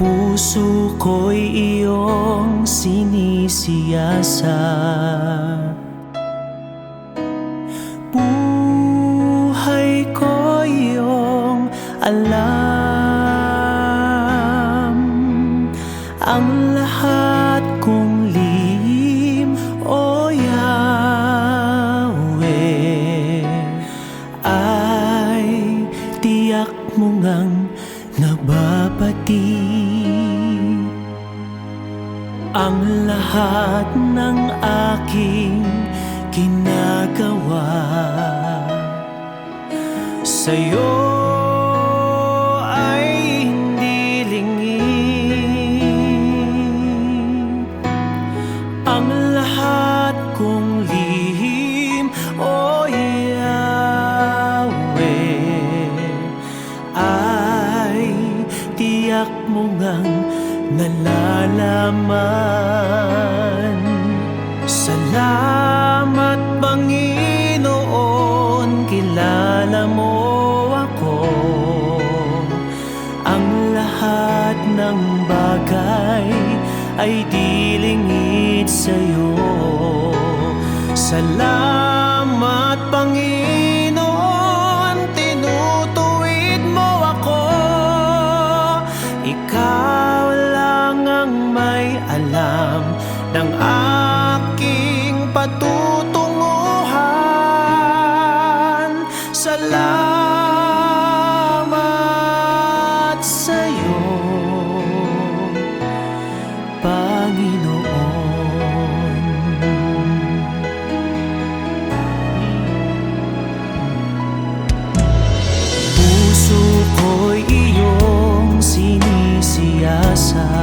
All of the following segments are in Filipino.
puso ko'y iyong sinisiyasat. Buhay ko iyong alam, ang lahat kong lihim, O Yahweh, ay tiyak mo ngang nababati. Ang lahat ng aking ginagawa sa'yo ay hindi lingid. Ang lahat kong lihim, O Yahweh, ay tiyak mo ngang nalalaman. Salamat, Panginoon, kilala mo ako. Ang lahat ng bagay ay di lingid sa'yo. Salamat, Panginoon, tinutuwid mo ako. Ikaw lang ang may alam ng aking patutunguhan. Salamat sa'yo, Panginoon. Puso ko'y iyong sinisiyasat.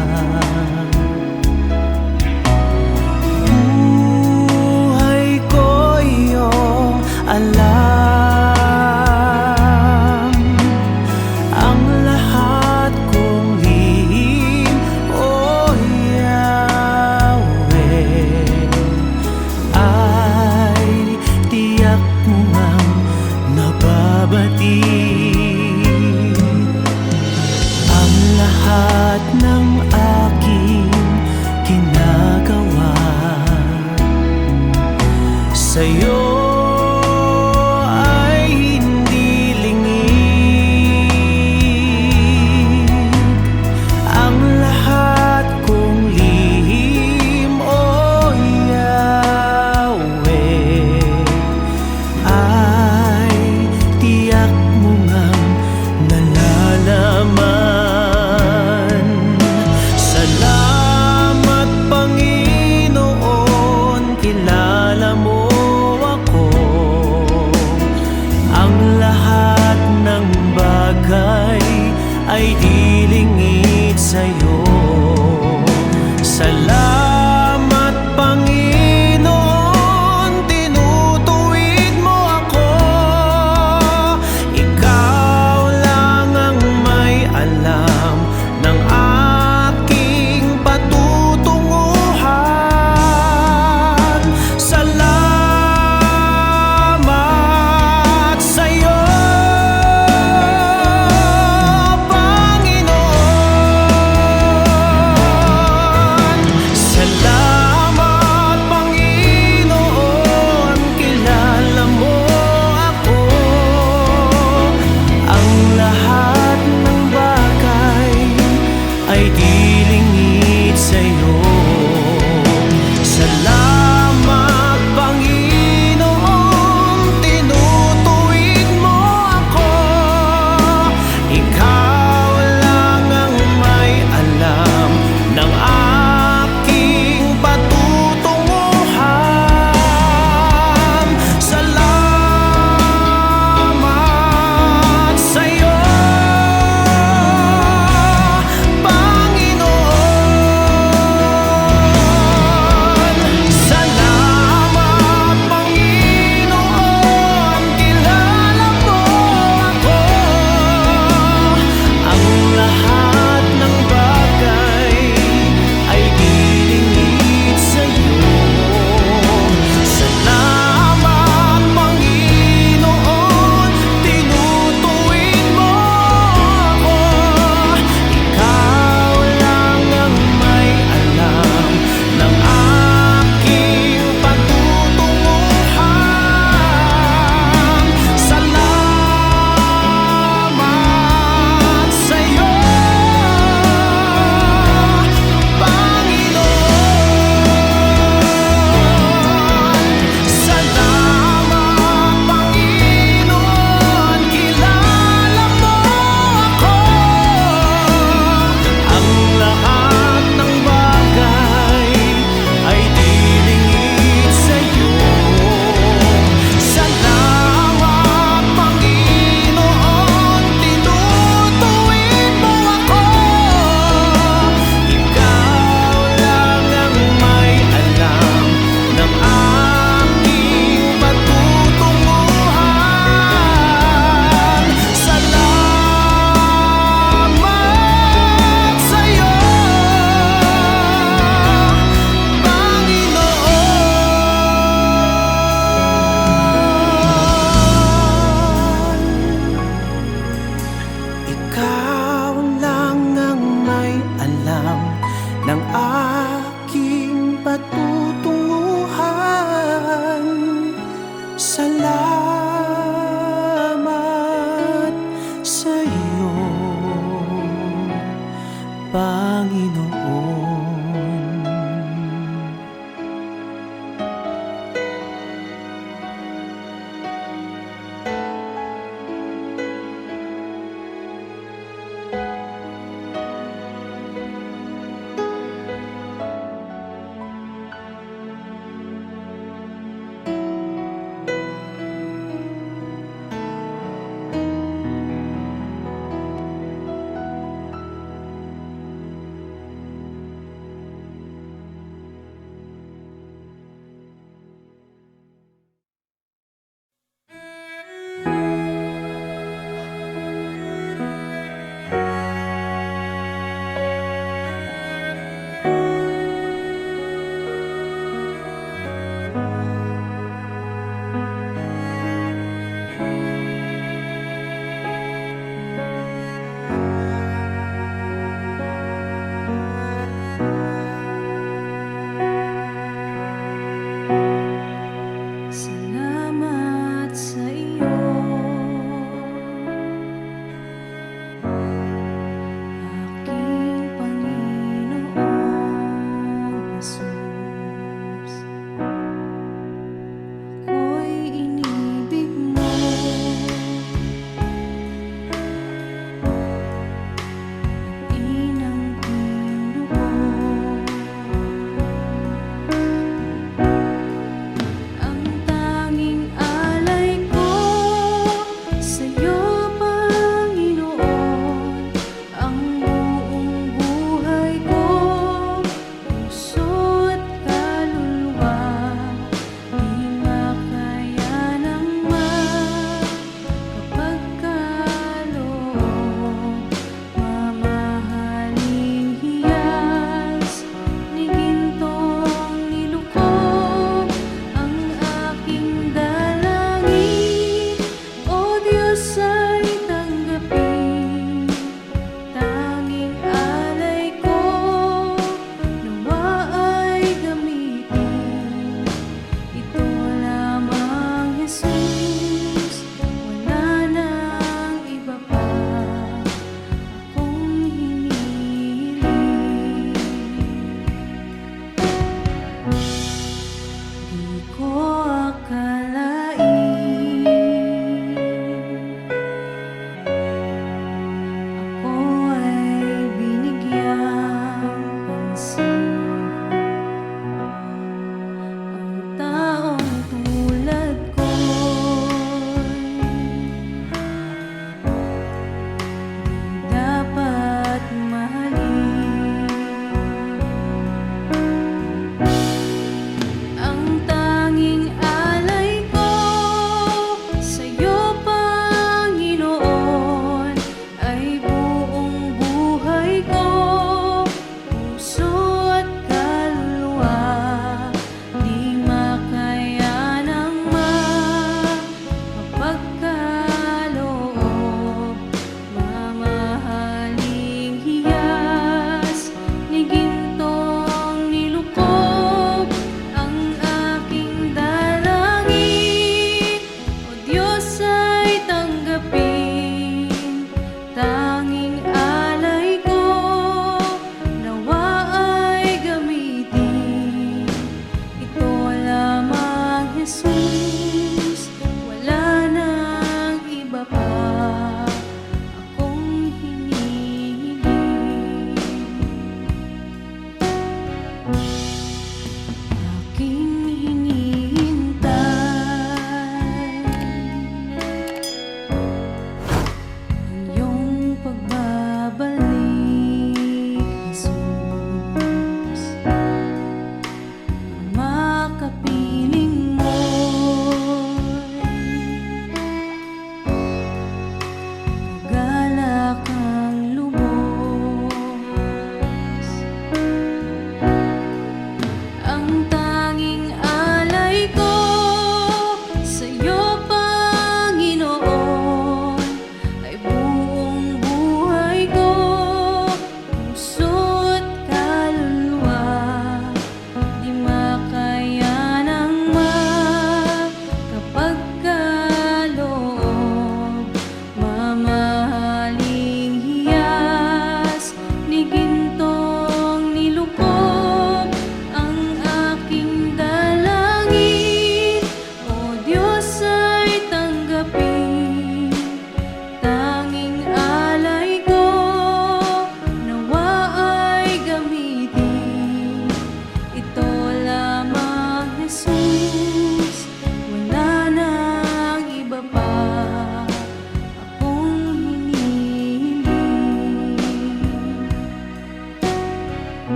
Alam, ang lahat kong lihim, O Yahweh, ay tiyak mo ngang nababati. Ang lahat ng aking ginagawa sa'yo mo nga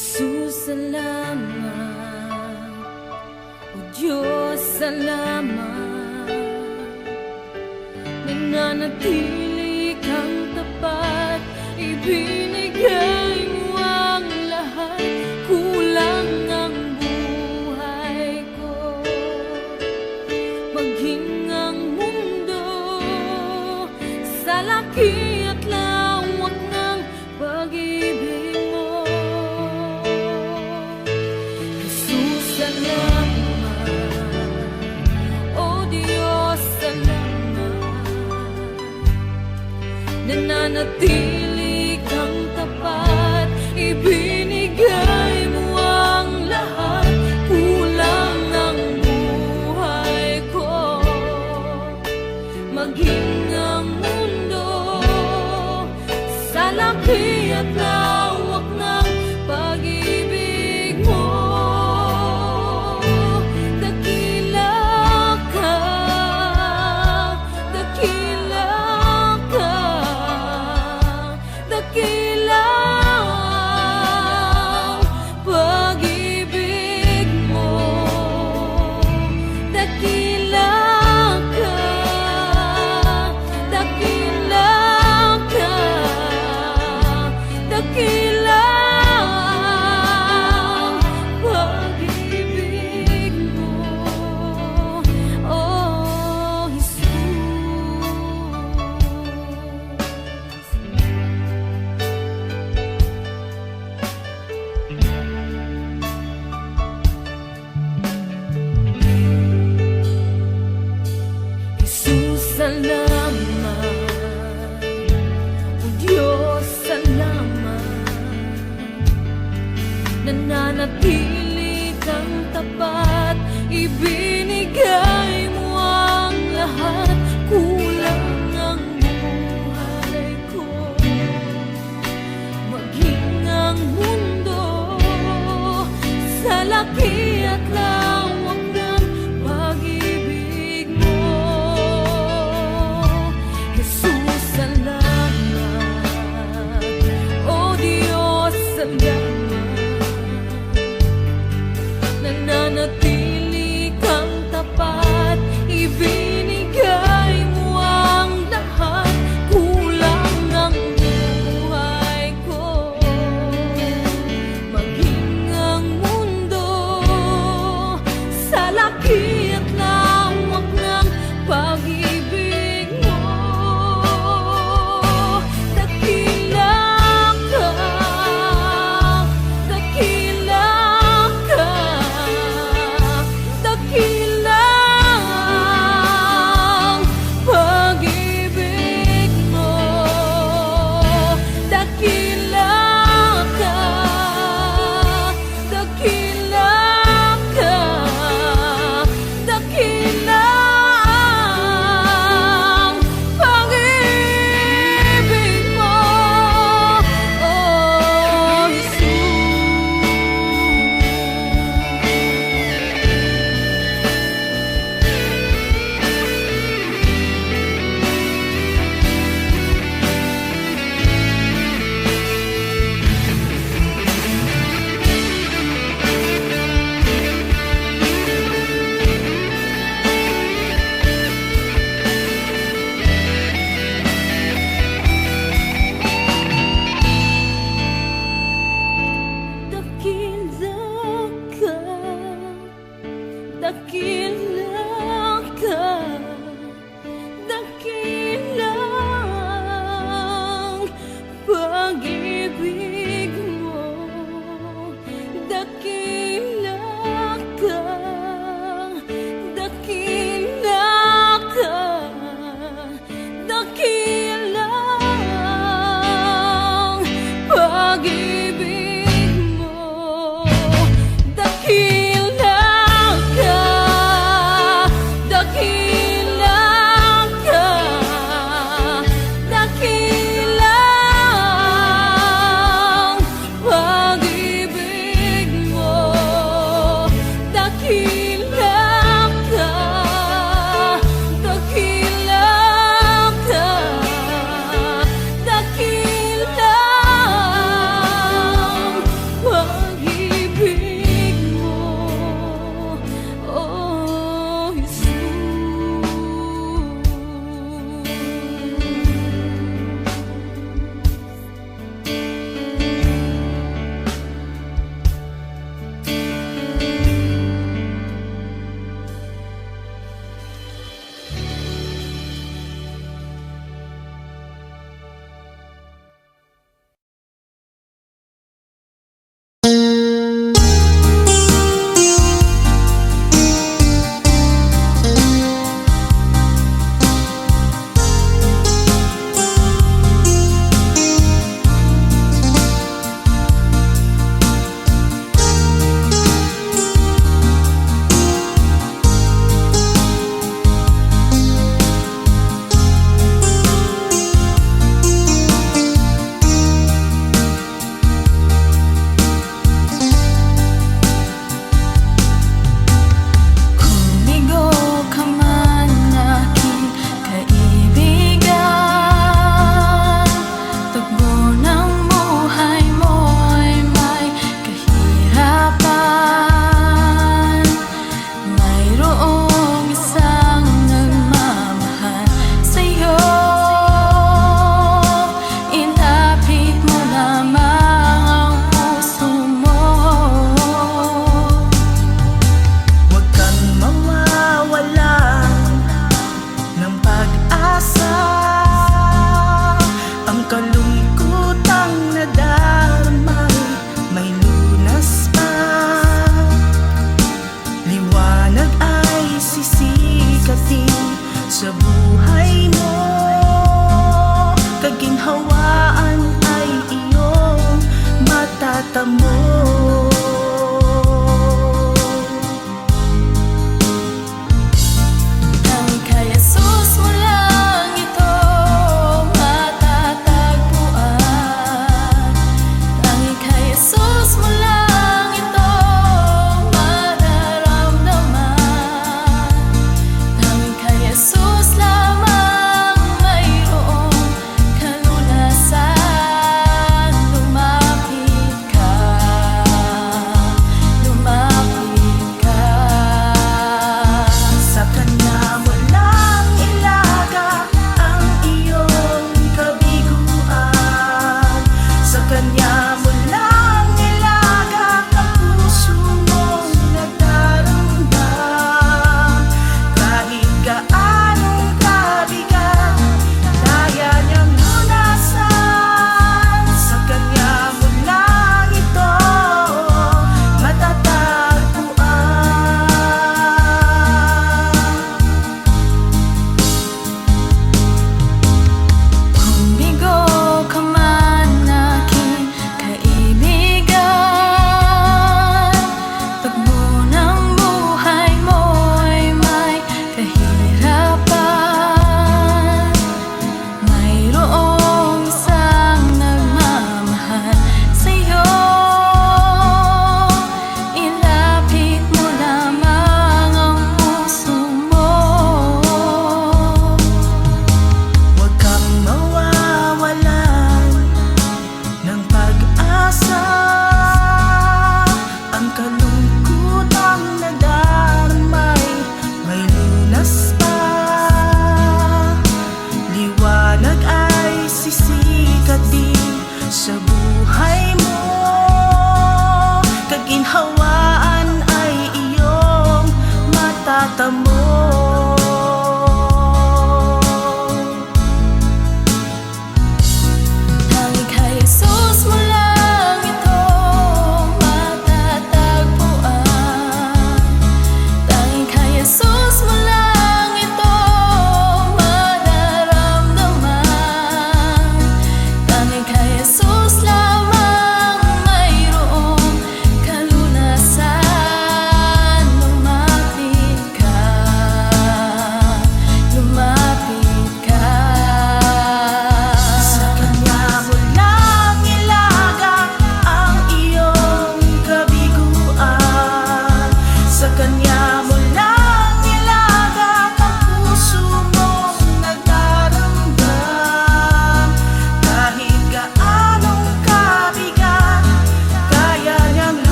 Jesus, salamat. O Diyos, salamat. Nananatili kang tapat, ibinigay mo ang lahat. Kulang ang buhay ko, maging ang mundo sa laki at lawak ng pag-ibig mo. Jesus, salamat. O Diyos, salamat. Nananatili kang tapat, ibinigay mo ang lahat. Kulang ang buhay ko, maging ang mundo sa laki at lawak ng pag-ibig mo. Dakila ka, dakila ka, dakila ang pag-ibig mo. Dakila ka, dakila ka, dakila ang pag-ibig mo, oh Jesus. Jesus, salamat. O Diyos, salamat. Nananatili kang tapat, ibinigay mo ang lahat. Kulang ang buhay ko, maging ang mundo sa laki at lawak ng pag-ibig mo. Jesus, salamat. O Diyos, salamat. Nananatili kang tapat, ibinigay mo ang lahat. Kulang ang buhay ko, maging ang mundo sa laki at lawak ng pag-ibig mo. Dakila ka, dakila ka, dakila ang pag-ibig mo. Dakila ka, dakila ka, dakila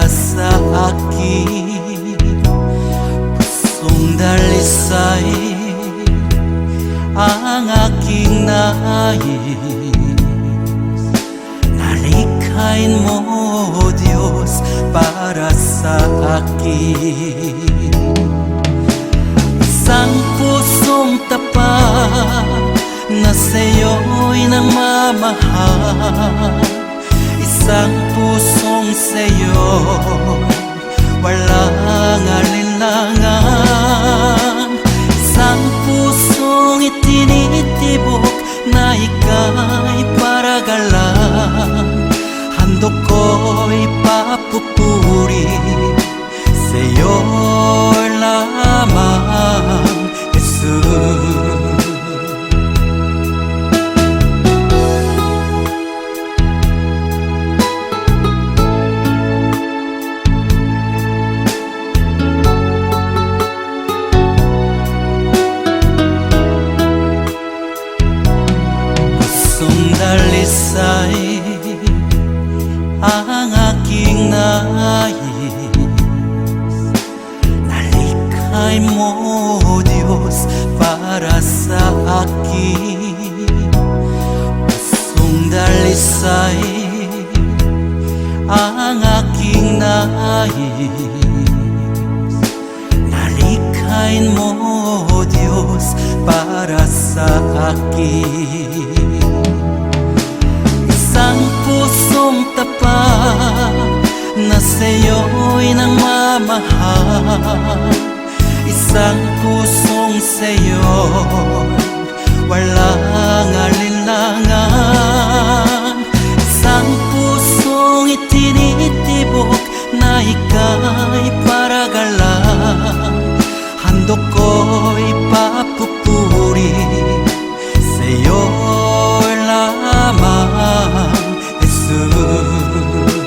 para sa akin. Pusong dalisay ang aking nais. Nalikhain mo, Diyos, para sa akin. Isang pusong tapat na sa'yo'y nagmamahal. Isang pusong sa'yo walang alinlangan. Isang pusong itinitibok na ika'y paragalan. Handog ko'y papupuri sa'yo lamang, Jesus. Dalisay ang aking nais. Nalikhain mo, Diyos, para sa akin. Pusong dalisay ang aking nais. Nalikhain mo, Diyos, para sa akin. Isang pusong tapat na sa'yo'y nagmamahal. Isang pusong sa'yo walang alinlangan. Isang pusong itinitibok na ika'y paragalan. Handog ko'y papupuri sa'yo lamang, Jesus.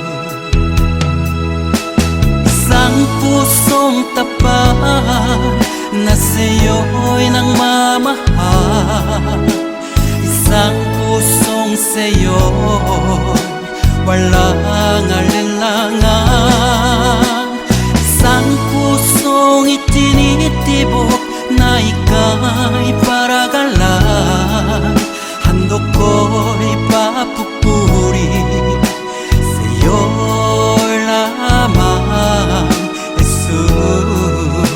Isang pusong tapat na sa'yo'y nagmamahal. Isang pusong sa'yo walang alinlangan. Isang pusong itinitibok na ika'y paragalan. Handog ko'y papupuri sa'yo lamang, Jesus.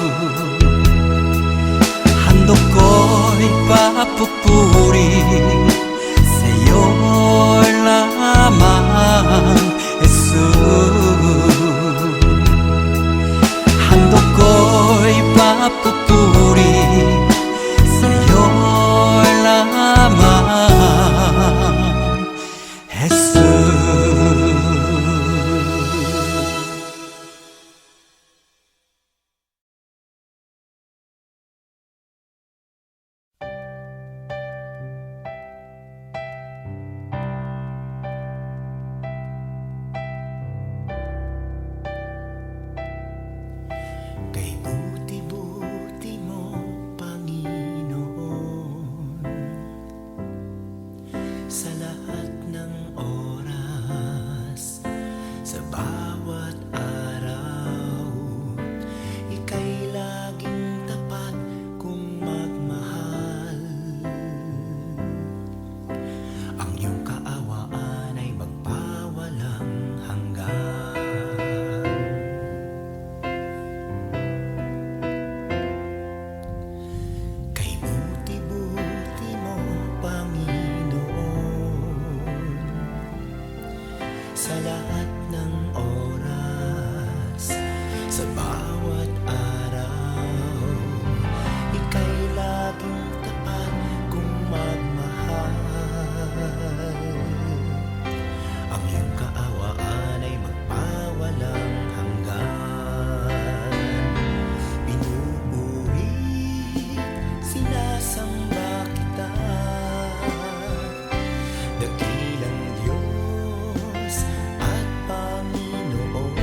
Handog ko'y papupuri sa'yo lamang, Jesus. Handog ko'y papupuri sa'yo lamang, Jesus. Kay buti-buti mo, Panginoon, sa lahat ng oras, sa bawat araw, ika'y laging tapat kung magmahal. Ang iyong kaawaan ay magpawalang hanggan. Kay buti-buti mo, Panginoon, sa lahat ng oras, sa bawat araw, ika'y laging tapat kung magmahal. Ang iyong kaawaan ay magpawalang hanggan. Pinupuri, sinasamba kita, dakilang Diyos at Panginoon.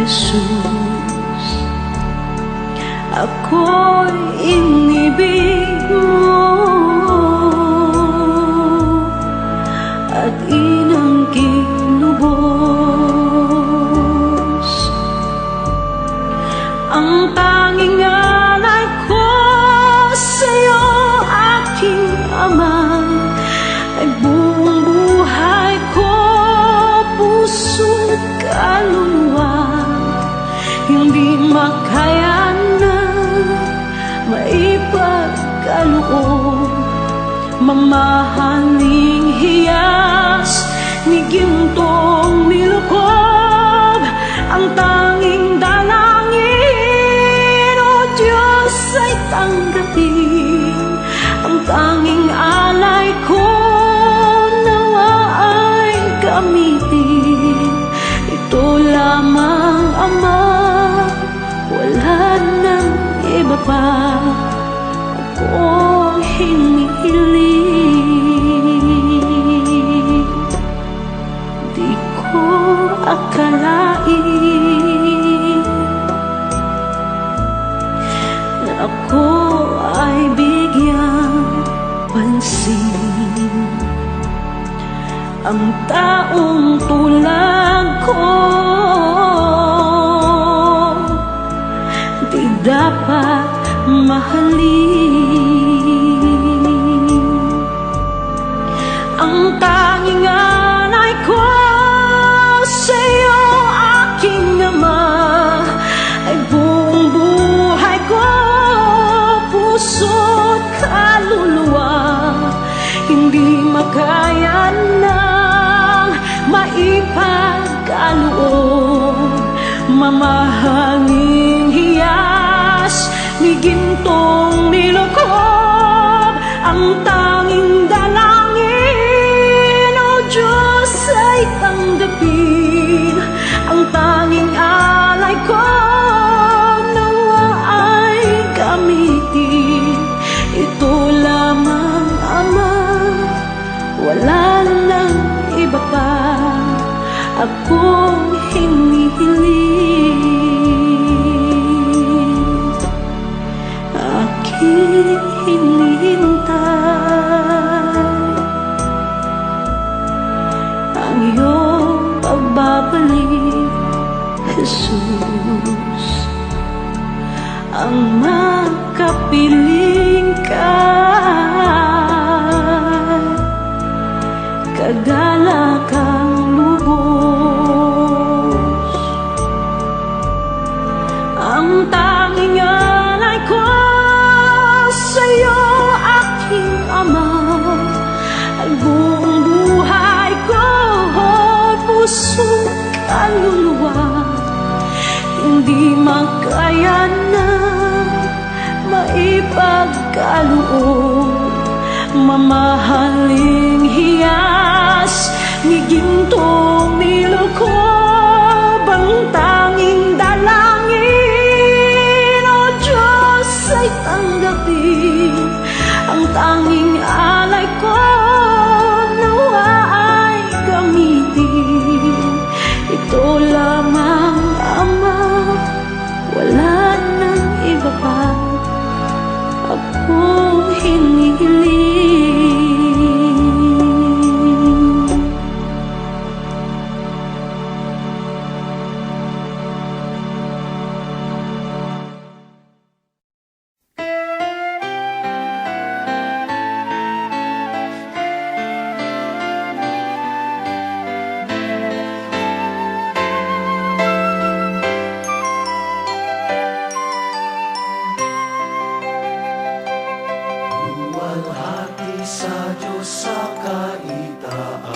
Jesus. Ako'y inibig mo at inangkin lubos. Ang tanging alay ko sa'yo, aking Ama, ay buong buhay ko, puso't kaluluwa. Hindi makaya na maipagkaloob, mamahaling hiyas ni gintong nilukob. Ang tanging dalangin, O Diyos, ay tanggapin. Ang tanging alay ko, nawa ay gamitin. Ito lamang, Ama, wala nang iba pa akong hinihiling. Di ko akalain na ako ay bigyang pansin. Ang taong tulad ko di dapat mahalin. Ang tanging alay ko sa'yo, aking Ama, ay buong buhay ko, puso't kaluluwa. Hindi makaya nang maipagkaloob, mamahaling hiyas ni gintong nilukob. Ang tanging dalangin, O Diyos, ay tanggapin. Ang tanging alay ko, nawa ay gamitin. Ito lamang, Ama, wala nang iba pa akong hinihiling. Aking hinihintay ang iyong pagbabalik, Jesus. Ang makapiling ka, kagalakang lubos. Ang tanging alay ko sa'yo, aking Ama, ay buong buhay ko, puso't kaluluwa. Hindi makaya na maipagkaloob, mamahaling hiyas ni gintong nilukob. Ang tanging dalangin, O Diyos, ay tanggapin. Ang tanging alay ko, nawa ay gamitin. Ito lamang, Ama, wala nang iba pa akong hinihiling. Luwalhati sa Diyos sa kaitaasan,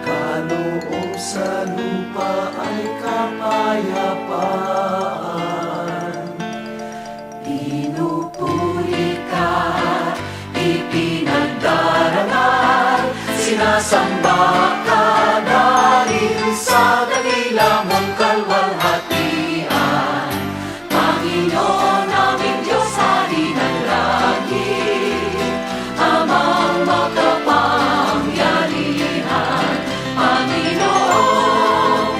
kaloob sa lupa ay kapayapaan. Pinupuri ka, ipinagdarangal, sinasamba ka dahil sa dakila mong kalwalhatian. Panginoon naming Diyos, Hari ng langit, Amang makapangyarihan, Panginoong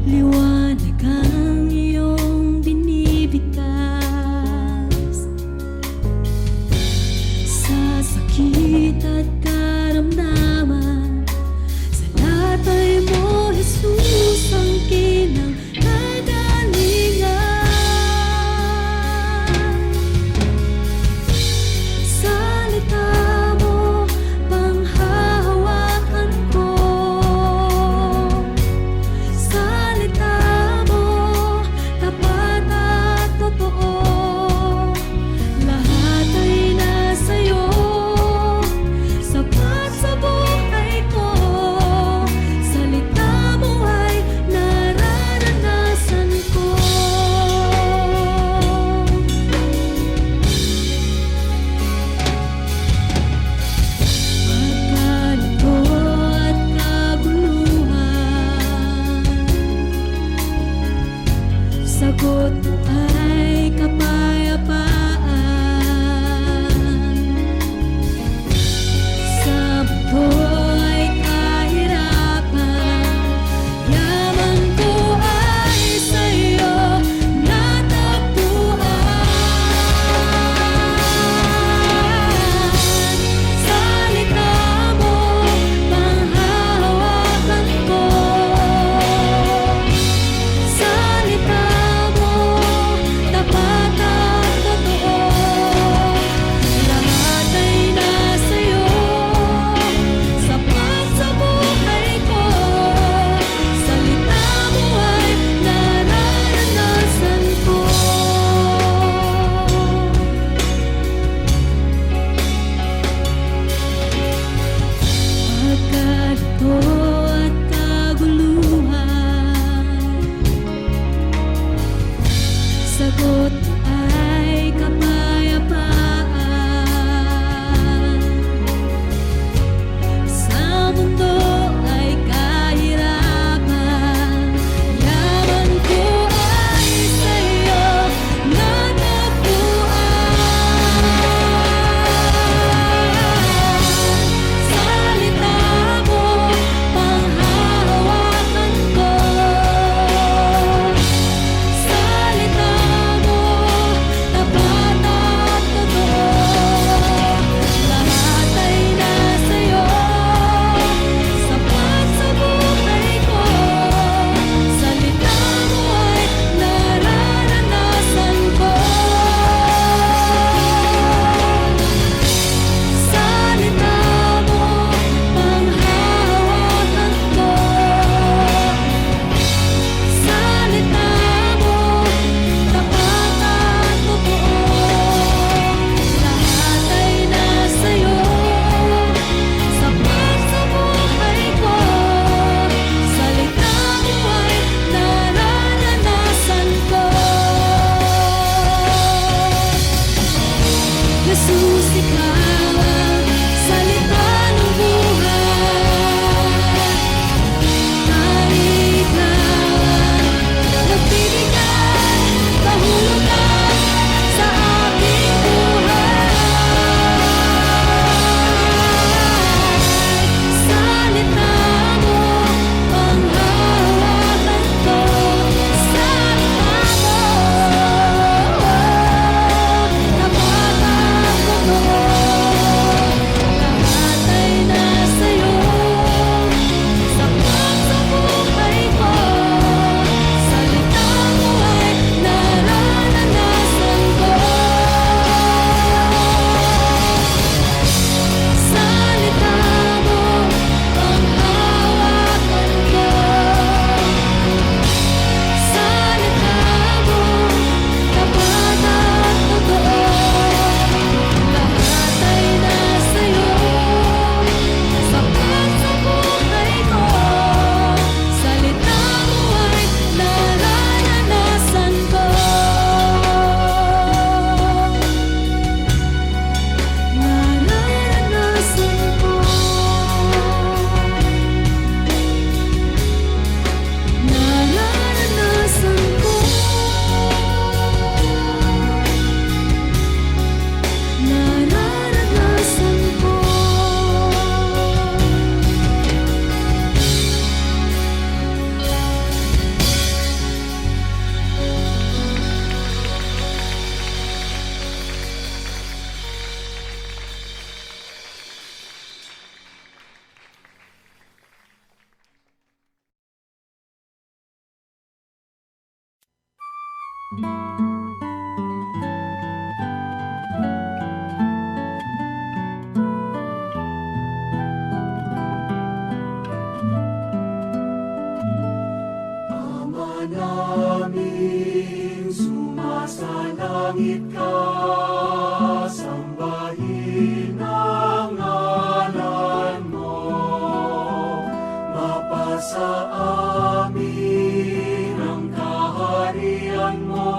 liwanag ang iyong binibigkas. Sa sakit at karamdaman, sa latay mo, Jesus, ang kinanggalingan. Salita mo, panghahawakan ko. Salita mo, tapat at totoo. Lahat ay nasa'yo, sapat sa buhay ko. Salita mo ay nararanasan ko. Pagkalito at kaguluhan, sagot mo ay kapayapaan. Sa buhay kahirapan, yaman ko ay sa'yo natagpuan. Salita mo, panghahawakan ko. Salita mo, Ama namin, sumasalangit ka, sambahin ang ngalan mo. Mapasa amin ang kaharian mo,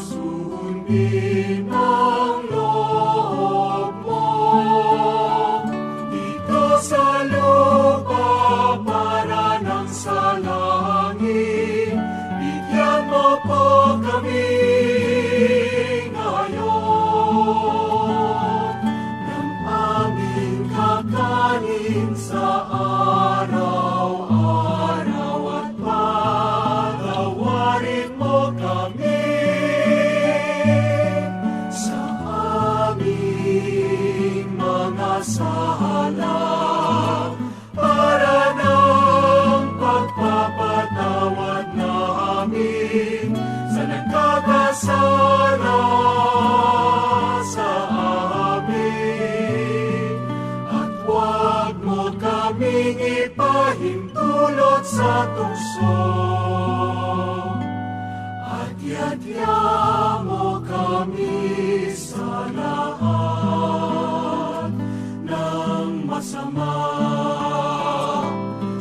sundin ang loob mo. Dito sa lupa para ng sa langit, bigyan mo po kami ngayon ng aming kakanin sa araw-araw at patawarin mo kami sa aming mga sala para ng pagpapatawad namin sa nagkakasala sa amin. At huwag mo kaming ipahintulot sa tukso, at yadya mo kami sa lahat ng masama.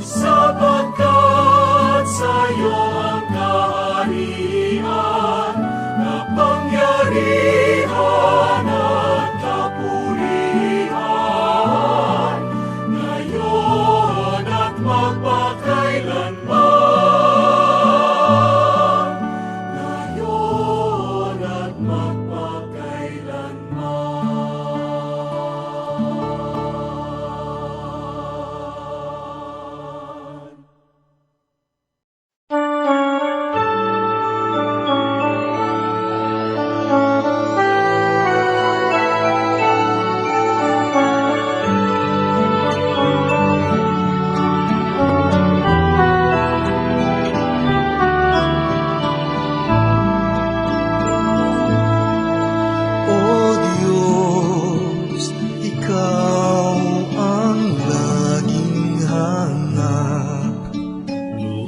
Sapagkat sa'yo ang kaharian, kapangyarihan at kapurihan, ngayon at magpakailanman. Ngayon at magpakailanman. O Diyos, Ikaw ang laging hanap.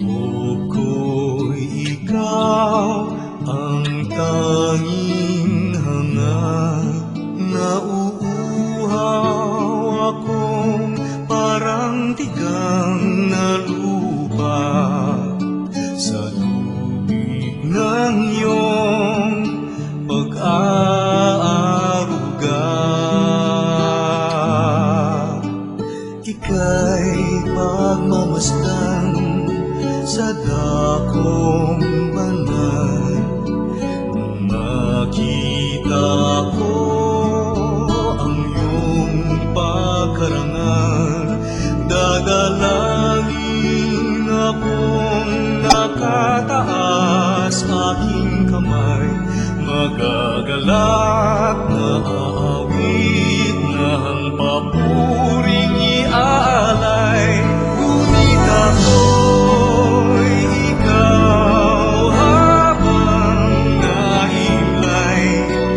Loob ko'y Ikaw ang tanging hangad. Nauuhaw akong parang tigang na lupa sa tubig ng iyong pag-aaruga. Ika'y pagmamasdan sa dakong banal. Nung makita ko ang iyong pagkarangal, dadalangin akong nakataas aking kamay, magagalak na aawit na ang papuring iaalay. Ngunit ako'y ikaw habang nahimlay,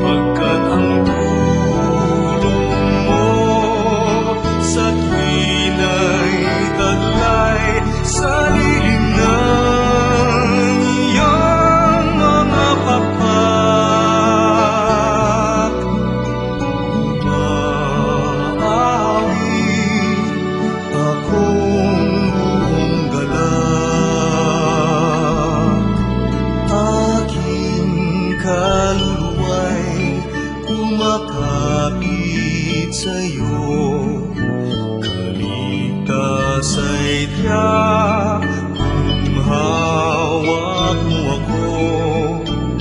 pagkat ang tulong mo sa tuwina'y taglay sa lilim ng iyong mga pakpak. Umaawit akong buong galak, aking kaluluwa'y kumakapit sa'yo. Kaligtas ay tiyak kung hawak mo ako.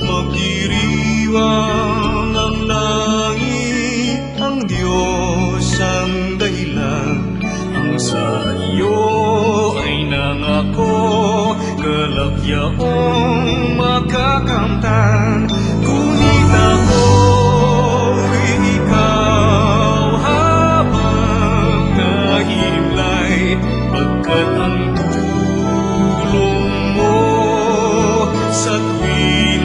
Magdiriwang ang langit, ang Diyos ang dahilan. Ang sa iyo ay nangako, kalagyaong makakamtan. Ngunit ako'y ikaw habang nahimlay, pagkat ang tulong mo sa tuwing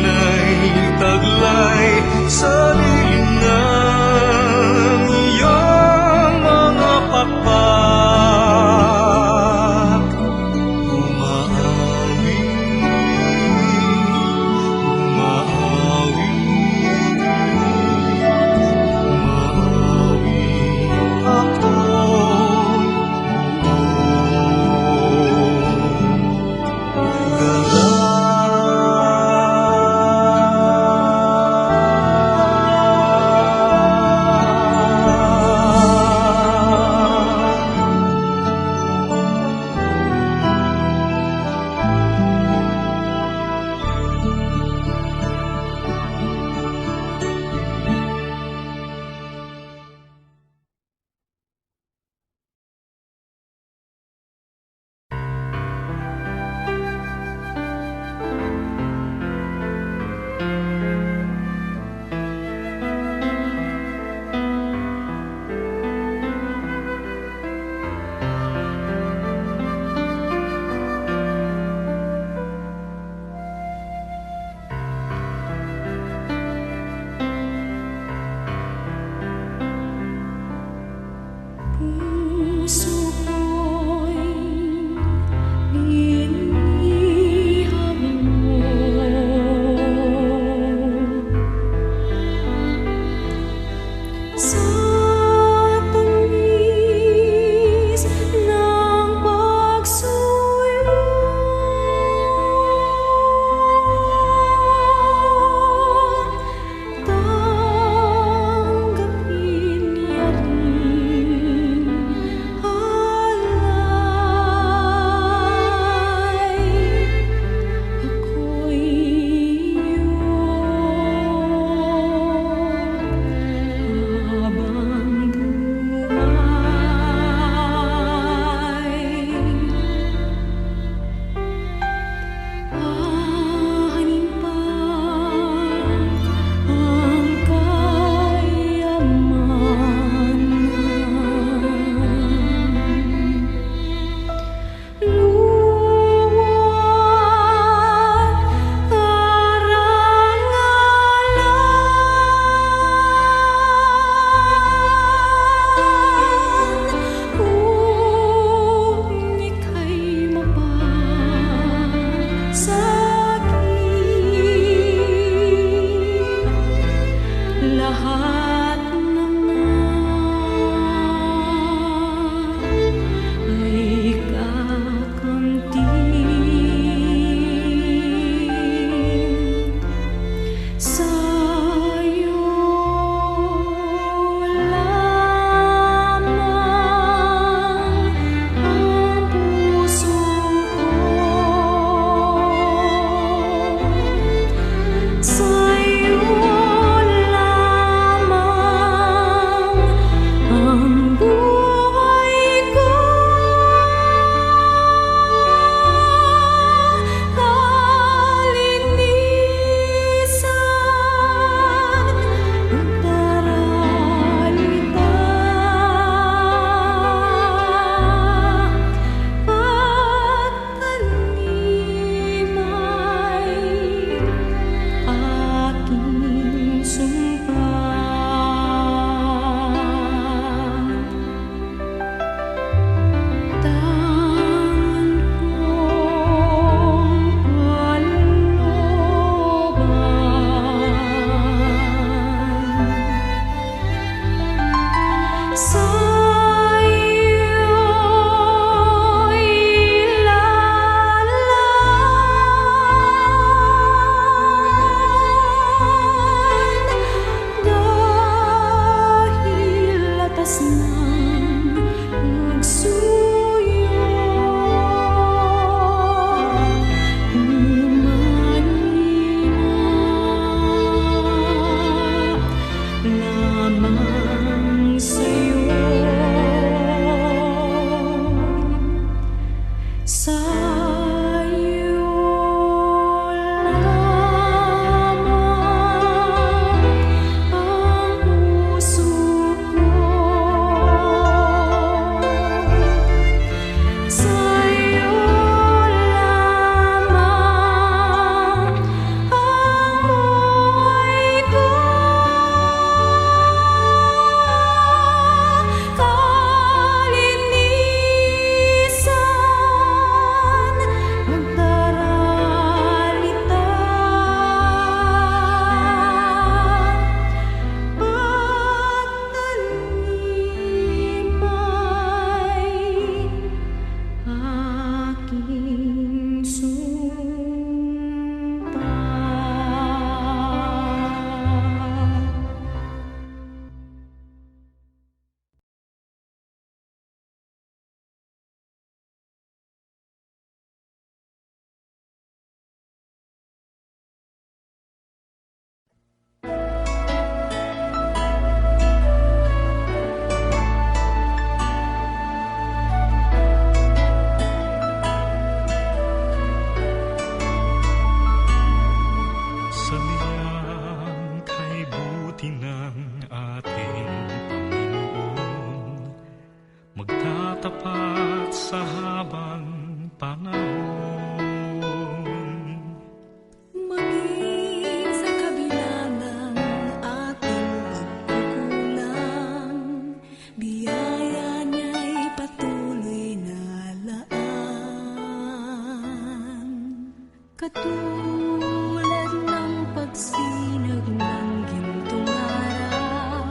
Katulad ng pagsinag ng gintong araw,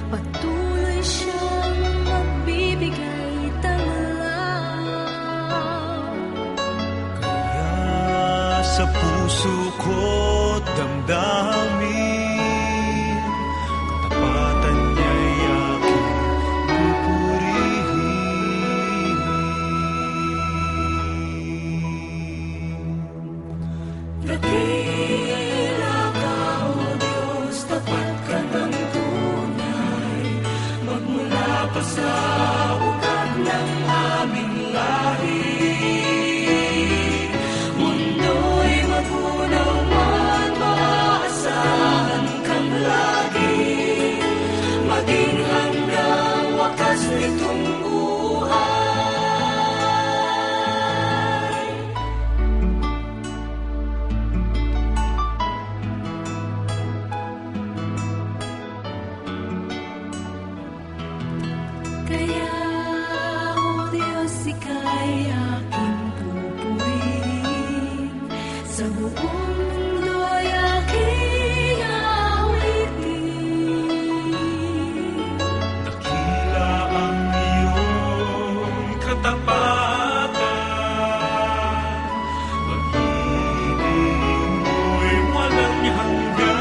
patuloy siyang magbibigay tanglaw. Kaya sa puso ko't damdamin, katapatan niya'y aking pupurihin. Dakila ka, O Diyos, tapat ka ng tunay. Magmula pa sa ugat ng aming lahi, mundo'y magunaw man, maaasahan kang lagi, maging hanggang wakas nitong buhay. Kaya, O Diyos, ika'y aking pupurihin, sa buong mundo'y aking awitin. Dakila ang iyong katapatan, pag-ibig mo'y walang hanggan.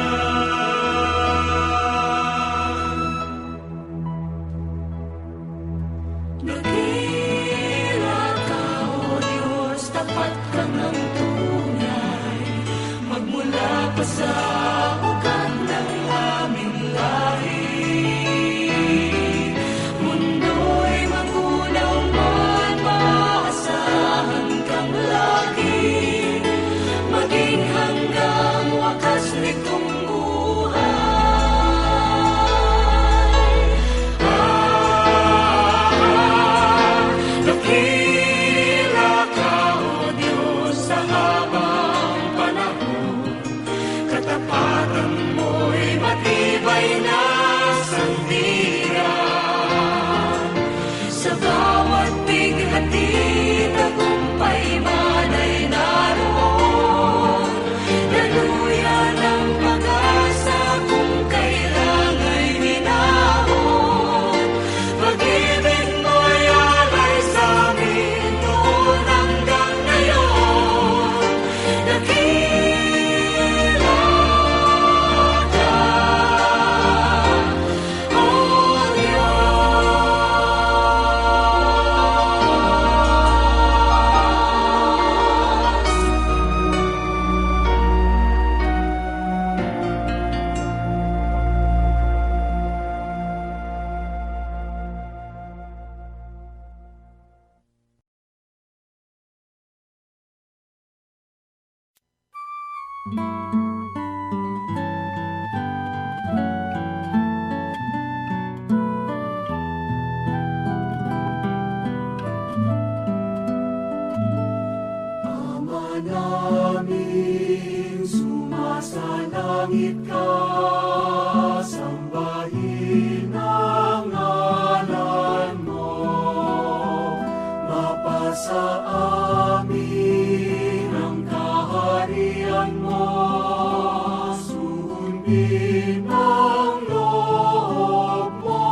Dakila ka, O Diyos, tapat ka ng tunay. Magmula pa sa ugat ng aming lahi, mundo'y magunaw man, maaasahan kang lagi, maging hanggang wakas nitong buhay. Dakila ka, O Diyos, sa habang panahon, katapatan mo'y matibay na sandigan. Sa bawat bighati, tagumpay man ay naroon, daluyan ang pag-asa kung kailang ay hinahon. Pag-ibig mo'y alay sa amin noon hanggang ngayon. Dakila ka, O Diyos. Ama namin, sumasalangit ka, sambahin ang ngalan mo. Mapasa amin ang kaharian mo, sundin ang loob mo.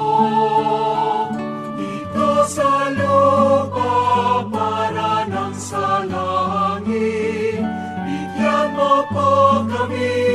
Dito sa lupa para ng sa langit, bigyan mo po kami